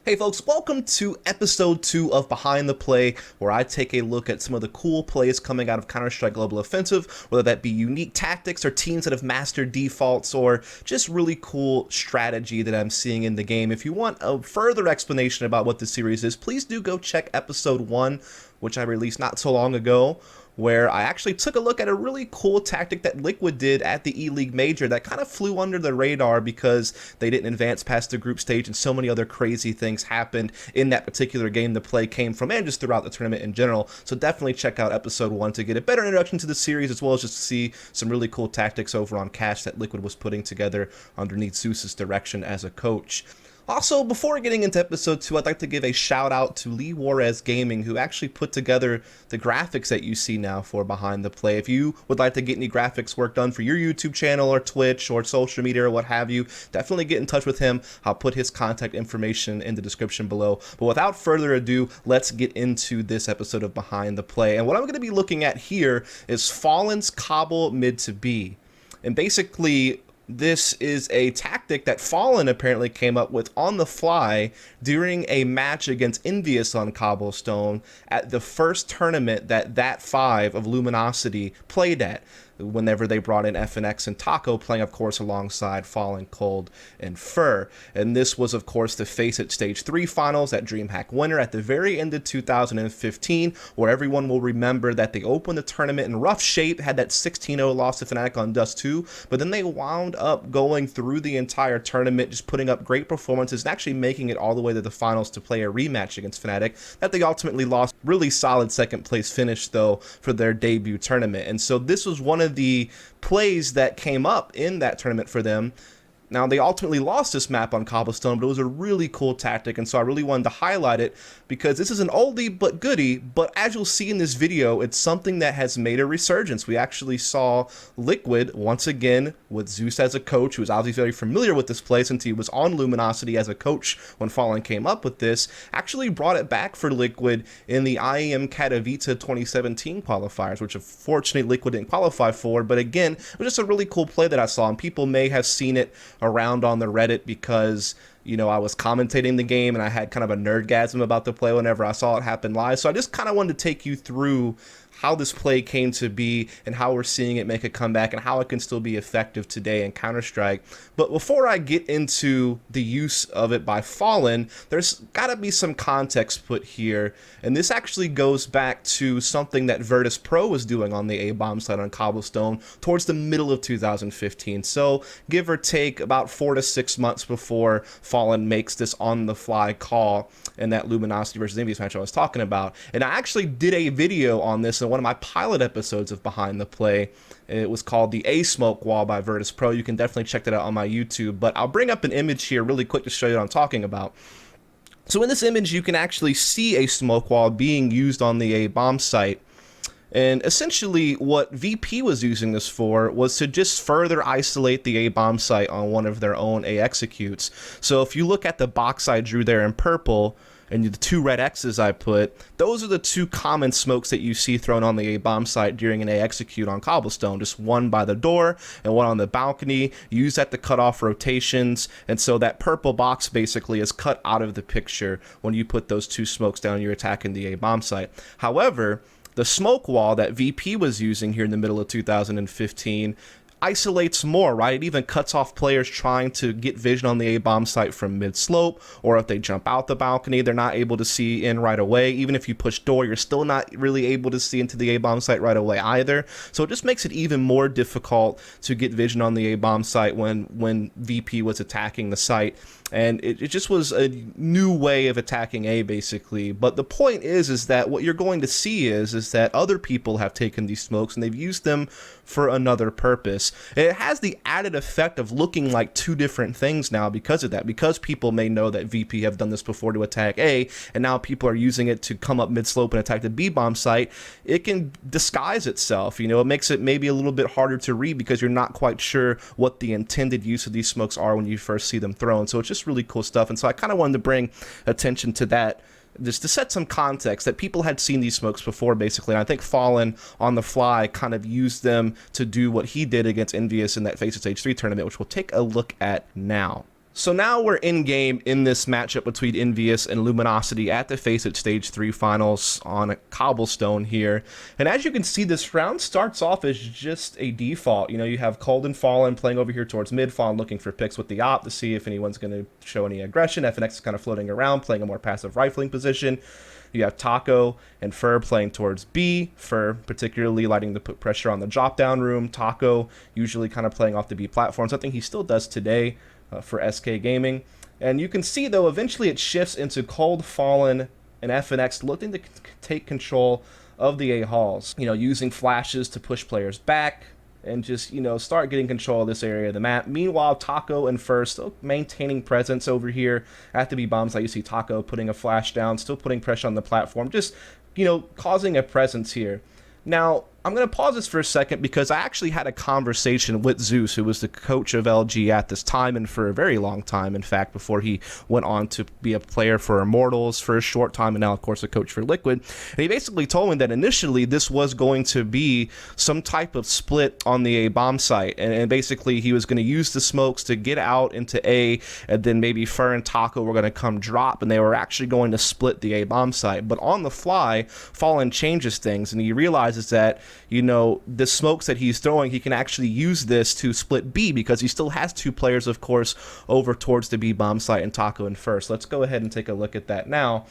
Hey folks, welcome to episode 2 of Behind the Play, where I take a look at some of the cool plays coming out of Counter-Strike Global Offensive, whether that be unique tactics or teams that have mastered defaults or just really cool strategy that I'm seeing in the game. If you want a further explanation about what this series is, please do go check episode 1, which I released not so long ago, where I actually took a look at a really cool tactic that LeeWorez did at the E-League Major that kind of flew under the radar because they didn't advance past the group stage and so many other crazy things happened in that particular game the play came from and just throughout the tournament in general. So definitely check out episode 1 to get a better introduction to the series, as well as just to see some really cool tactics over on Cash that LeeWorez was putting together underneath Zeus's direction as a coach. Also, before getting into episode 2, I'd like to give a shout out to LeeWorez Gaming, who actually put together the graphics that you see now for Behind the Play. If you would like to get any graphics work done for your YouTube channel or Twitch or social media or what have you, definitely get in touch with him. I'll put his contact information in the description below. But without further ado, let's get into this episode of Behind the Play. And what I'm going to be looking at here is FalleN's Cobble mid to B. And basically, this is a tactic that Fallen apparently came up with on the fly during a match against Envious on Cobblestone at the first tournament that 5 of Luminosity played at, whenever they brought in FNX and Taco, playing, of course, alongside Fallen, Cold, and Fur. And this was, of course, the FACEIT Stage 3 finals at DreamHack Winter at the very end of 2015, where everyone will remember that they opened the tournament in rough shape, had that 16-0 loss to Fnatic on Dust 2, but then they wound up going through the entire tournament, just putting up great performances and actually making it all the way to the finals to play a rematch against Fnatic, that they ultimately lost. Really solid second place finish, though, for their debut tournament. And so this was one of the plays that came up in that tournament for them. Now, they ultimately lost this map on Cobblestone, but it was a really cool tactic, and so I really wanted to highlight it because this is an oldie but goodie, but as you'll see in this video, it's something that has made a resurgence. We actually saw LeeWorez, once again, with Zeus as a coach, who was obviously very familiar with this play since he was on Luminosity as a coach when Fallen came up with this, actually brought it back for LeeWorez in the IEM Katowice 2017 qualifiers, which unfortunately LeeWorez didn't qualify for, but again, it was just a really cool play that I saw, and people may have seen it around on the Reddit because, you know, I was commentating the game and I had kind of a nerdgasm about the play whenever I saw it happen live. So I just kind of wanted to take you through how this play came to be and how we're seeing it make a comeback and how it can still be effective today in Counter-Strike. But before I get into the use of it by Fallen, there's got to be some context put here. And this actually goes back to something that Virtus Pro was doing on the A-bomb side on Cobblestone towards the middle of 2015. So give or take about 4 to 6 months before Fallen makes this on-the-fly call in that Luminosity versus Envious match I was talking about. And I actually did a video on this in one of my pilot episodes of Behind the Play. It was called the A Smoke Wall by Virtus Pro. You can definitely check that out on my YouTube, but I'll bring up an image here really quick to show you what I'm talking about. So in this image, you can actually see a smoke wall being used on the A bomb site. And essentially what VP was using this for was to just further isolate the A bomb site on one of their own A executes. So if you look at the box I drew there in purple, and the 2 red X's I put, those are the 2 common smokes that you see thrown on the A bomb site during an A execute on Cobblestone. Just one by the door and one on the balcony. You use that to cut off rotations, and so that purple box basically is cut out of the picture when you put those 2 smokes down and you're attacking the A bomb site. However, the smoke wall that VP was using here in the middle of 2015 isolates more, right? It even cuts off players trying to get vision on the A-bomb site from mid-slope, or if they jump out the balcony, they're not able to see in right away. Even if you push door, you're still not really able to see into the A-bomb site right away either. So it just makes it even more difficult to get vision on the A-bomb site when VP was attacking the site. And it just was a new way of attacking A, basically. But the point is that what you're going to see is that other people have taken these smokes and they've used them for another purpose. And it has the added effect of looking like 2 different things now because of that. Because people may know that VP have done this before to attack A, and now people are using it to come up mid-slope and attack the B-bomb site, it can disguise itself. You know, it makes it maybe a little bit harder to read because you're not quite sure what the intended use of these smokes are when you first see them thrown. So it's just really cool stuff, and so I kind of wanted to bring attention to that just to set some context that people had seen these smokes before, basically. And I think Fallen on the fly kind of used them to do what he did against Envious in that FACEIT Stage 3 tournament, which we'll take a look at now. So now we're in game in this matchup between Envious and Luminosity at the FACEIT Stage 3 finals on a cobblestone here. And as you can see, this round starts off as just a default. You know, you have Cold and Fallen playing over here towards mid, Fallen looking for picks with the op to see if anyone's going to show any aggression. FNX is kind of floating around, playing a more passive rifling position. You have Taco and Fur playing towards B. Fur particularly liking to put pressure on the drop-down room. Taco usually kind of playing off the B platform, something he still does today for SK Gaming. And you can see, though, eventually it shifts into Cold, Fallen, and FNX looking to take control of the A halls. You know, using flashes to push players back and just, you know, start getting control of this area of the map. Meanwhile, Taco and Fur still maintaining presence over here at the B bombs. Like you see Taco putting a flash down, still putting pressure on the platform, just, you know, causing a presence here. Now, I'm going to pause this for a second because I actually had a conversation with Zeus, who was the coach of LG at this time and for a very long time, in fact, before he went on to be a player for Immortals for a short time and now, of course, a coach for Liquid. And he basically told me that initially this was going to be some type of split on the A bomb site. And basically he was going to use the smokes to get out into A, and then maybe Fur and Taco were going to come drop, and they were actually going to split the A bomb site. But on the fly, Fallen changes things, and he realizes that, you know, the smokes that he's throwing, he can actually use this to split B because he still has two players, of course, over towards the B bomb site and Taco and Fur. So let's go ahead and take a look at that now.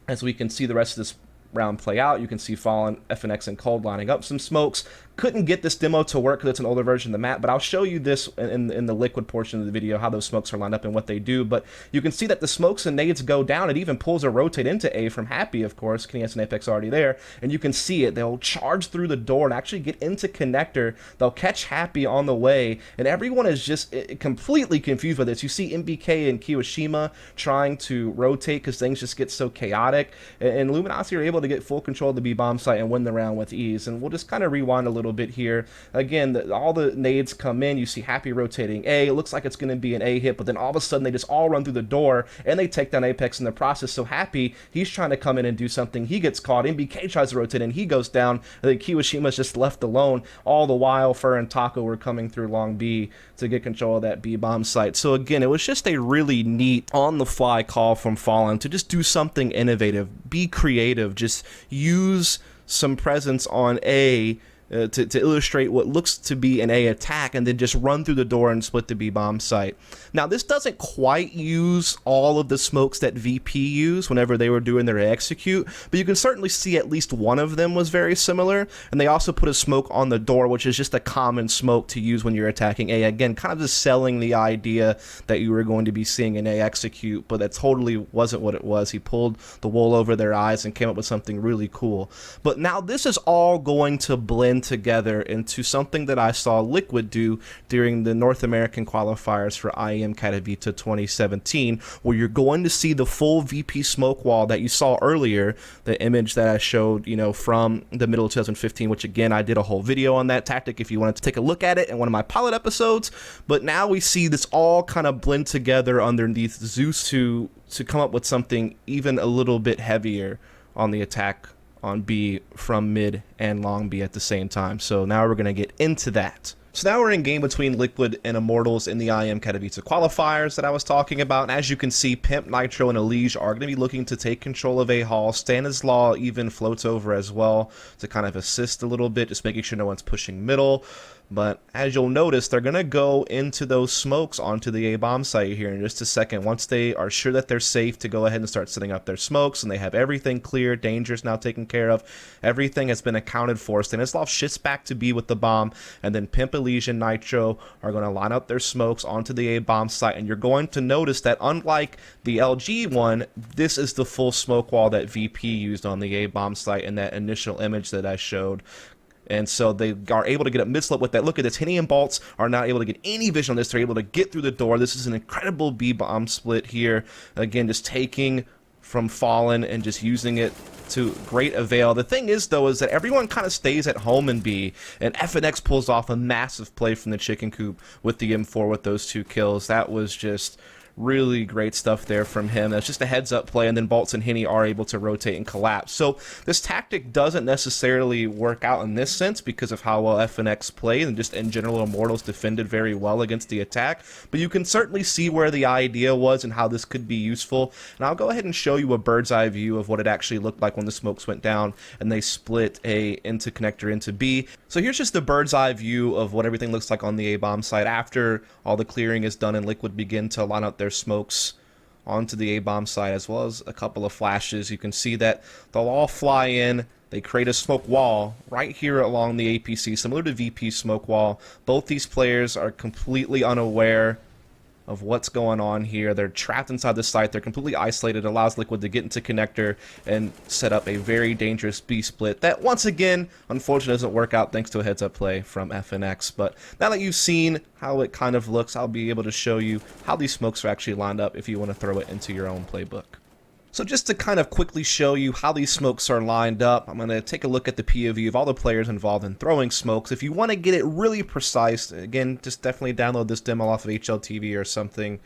As we can see the rest of this round play out, you can see Fallen, FNX, and Cold lining up some smokes. Couldn't get this demo to work because it's an older version of the map, but I'll show you this in the Liquid portion of the video, how those smokes are lined up and what they do. But you can see that the smokes and nades go down. It even pulls a rotate into A from Happy, of course. Kenny has an Apex already there, and you can see it. They'll charge through the door and actually get into connector. They'll catch Happy on the way, and everyone is just completely confused with this. You see MBK and Kiyoshima trying to rotate because things just get so chaotic, and Luminosity are able to get full control of the B bomb site and win the round with ease. And we'll just kind of rewind a little bit here. Again, all the nades come in. You see Happy rotating A. It looks like it's going to be an A hit, but then all of a sudden they just all run through the door and they take down Apex in the process. So Happy, he's trying to come in and do something. He gets caught. MBK tries to rotate and he goes down. I think Kiwashima's just left alone. All the while, Fur and Taco were coming through long B to get control of that B bomb site. So again, it was just a really neat on-the-fly call from Fallen to just do something innovative, be creative, just use some presence on A to illustrate what looks to be an A attack, and then just run through the door and split the B bomb site. Now, this doesn't quite use all of the smokes that VP used whenever they were doing their execute, but you can certainly see at least one of them was very similar. And they also put a smoke on the door, which is just a common smoke to use when you're attacking A. Again, kind of just selling the idea that you were going to be seeing an A execute, but that totally wasn't what it was. He pulled the wool over their eyes and came up with something really cool. But now this is all going to blend together into something that I saw Liquid do during the North American qualifiers for IEM Katowice 2017, where you're going to see the full VP smoke wall that you saw earlier, the image that I showed, you know, from the middle of 2015, which again, I did a whole video on that tactic if you wanted to take a look at it in one of my pilot episodes. But now we see this all kind of blend together underneath Zeus to come up with something even a little bit heavier on the attack on B from mid and long B at the same time. So now we're going to get into that. So now we're in game between Liquid and Immortals in the IEM Katowice qualifiers that I was talking about. And as you can see, Pimp, Nitro, and Elige are going to be looking to take control of A Hall. Stanislaw even floats over as well to kind of assist a little bit, just making sure no one's pushing middle. But as you'll notice, they're going to go into those smokes onto the A-bomb site here in just a second. Once they are sure that they're safe to go ahead and start setting up their smokes, and they have everything clear, dangers now taken care of, everything has been accounted for. Stanislav shifts back to B with the bomb, and then Pimp, Elige, and Nitro are going to line up their smokes onto the A-bomb site. And you're going to notice that unlike the LG one, this is the full smoke wall that VP used on the A-bomb site in that initial image that I showed. And so they are able to get up mid-slope with that. Look at this. Henny and Bolts are not able to get any vision on this. They're able to get through the door. This is an incredible B-bomb split here. Again, just taking from Fallen and just using it to great avail. The thing is, though, is that everyone kind of stays at home in B, and FNX pulls off a massive play from the chicken coop with the M4 with those 2 kills. That was just Really great stuff there from him. That's just a heads-up play, and then Boltz and Henny are able to rotate and collapse. So this tactic doesn't necessarily work out in this sense because of how well FNX played, and just in general, Immortals defended very well against the attack. But you can certainly see where the idea was and how this could be useful. And I'll go ahead and show you a bird's eye view of what it actually looked like when the smokes went down and they split A into connector into B. So here's just the bird's eye view of what everything looks like on the A-bomb side after all the clearing is done and Liquid begin to line up their smokes onto the A-bomb side, as well as a couple of flashes. You can see that they'll all fly in. They create a smoke wall right here along the APC, similar to VP's smoke wall. Both these players are completely unaware of what's going on here. They're trapped inside the site. They're completely isolated. It allows Liquid to get into connector and set up a very dangerous B split that, once again, unfortunately doesn't work out thanks to a heads-up play from FNX. But now that you've seen how it kind of looks, I'll be able to show you how these smokes are actually lined up if you want to throw it into your own playbook. So just to kind of quickly show you how these smokes are lined up, I'm going to take a look at the POV of all the players involved in throwing smokes. If you want to get it really precise, again, just definitely download this demo off of HLTV or something.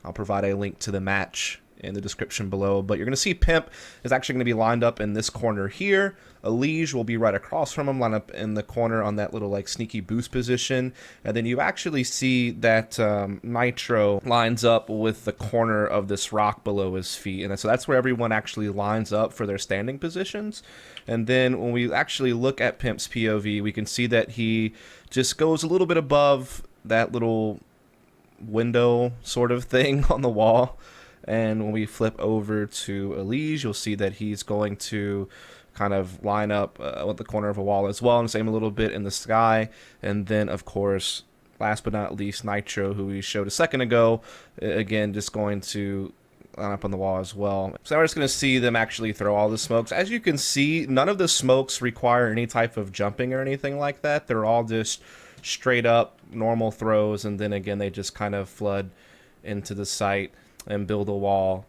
I'll provide a link to the match in the description below. But you're going to see Pimp is actually going to be lined up in this corner here. Elige will be right across from him, lined up in the corner on that little like sneaky boost position. And then you actually see that Nitro lines up with the corner of this rock below his feet. And so that's where everyone actually lines up for their standing positions. And then when we actually look at Pimp's POV, we can see that he just goes a little bit above that little window sort of thing on the wall. And when we flip over to Elige, you'll see that he's going to kind of line up with the corner of a wall as well, and same a little bit in the sky. And then, of course, last but not least, Nitro, who we showed a second ago, again, just going to line up on the wall as well. So we're just going to see them actually throw all the smokes. As you can see, none of the smokes require any type of jumping or anything like that. They're all just straight up normal throws, and then again, they just kind of flood into the site and build a wall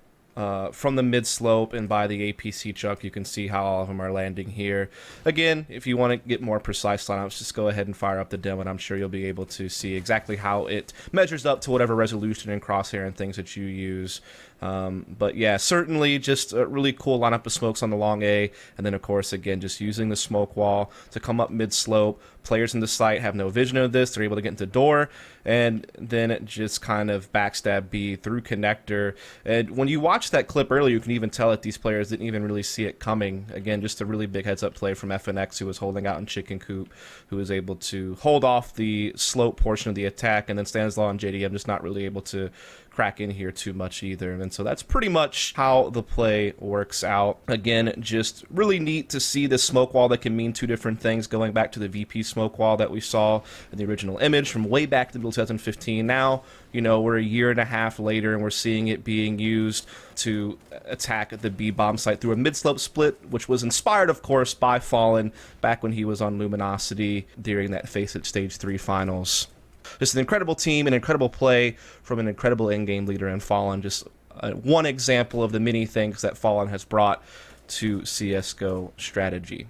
from the mid slope and by the APC chuck. You can see how all of them are landing here. Again, if you want to get more precise lineups, just go ahead and fire up the demo, and I'm sure you'll be able to see exactly how it measures up to whatever resolution and crosshair and things that you use. But yeah, certainly just a really cool lineup of smokes on the long A, and then of course again just using the smoke wall to come up mid slope. Players in the site have no vision of this. They're able to get into door, and then it just kind of backstab B through connector. And when you watch that clip earlier, you can even tell that these players didn't even really see it coming. Again, just a really big heads up play from FNX, who was holding out in chicken coop, who was able to hold off the slope portion of the attack, and then Stanislaw and JDM just not really able to crack in here too much either. And so that's pretty much how the play works out. Again, just really neat to see this smoke wall that can mean two different things, going back to the VP smoke wall that we saw in the original image from way back in 2015. Now, you know, we're a year and a half later, and we're seeing it being used to attack the B bomb site through a mid-slope split, which was inspired, of course, by Fallen back when he was on Luminosity during that FACEIT Stage 3 finals. Just an incredible team, an incredible play from an incredible in-game leader in Fallen. Just one example of the many things that Fallen has brought to CSGO strategy.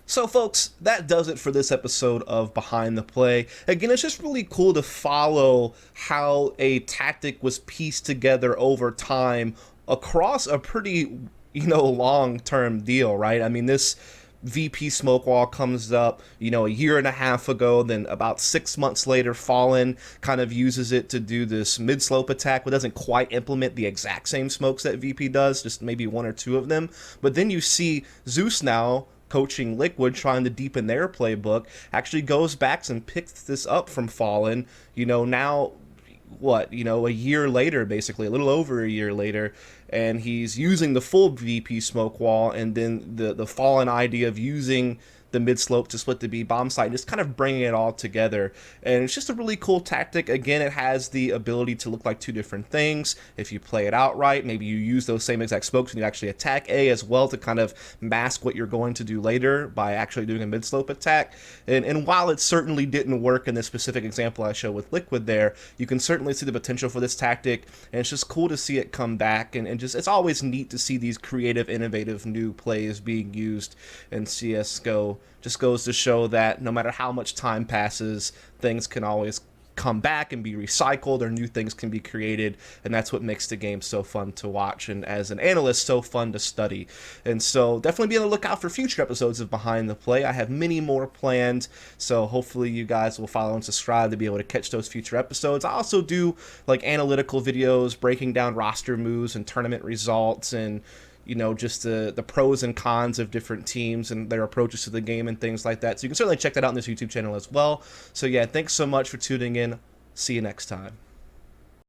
So folks, that does it for this episode of Behind the Play. Again, it's just really cool to follow how a tactic was pieced together over time across a pretty, long-term deal, right? I mean, this VP smoke wall comes up, a year and a half ago. Then about 6 months later, Fallen kind of uses it to do this mid-slope attack, but doesn't quite implement the exact same smokes that VP does, just maybe one or two of them. But then you see Zeus now coaching Liquid, trying to deepen their playbook, actually goes back and picks this up from Fallen, now a year later, basically, a little over a year later, and he's using the full VP smoke wall, and then the Fallen idea of using the mid-slope to split the B bomb site, just kind of bringing it all together. And it's just a really cool tactic. Again, it has the ability to look like two different things. If you play it out right, maybe you use those same exact smokes and you actually attack A as well to kind of mask what you're going to do later by actually doing a mid-slope attack. And while it certainly didn't work in this specific example I showed with Liquid there, you can certainly see the potential for this tactic, and it's just cool to see it come back. And just it's always neat to see these creative, innovative new plays being used in CSGO. Just goes to show that no matter how much time passes, things can always come back and be recycled, or new things can be created, and that's what makes the game so fun to watch, and as an analyst, so fun to study. And so definitely be on the lookout for future episodes of Behind the Play. I have many more planned, so hopefully you guys will follow and subscribe to be able to catch those future episodes. I also do like analytical videos breaking down roster moves and tournament results, and just the pros and cons of different teams and their approaches to the game and things like that. So you can certainly check that out on this YouTube channel as well. So yeah, thanks so much for tuning in. See you next time.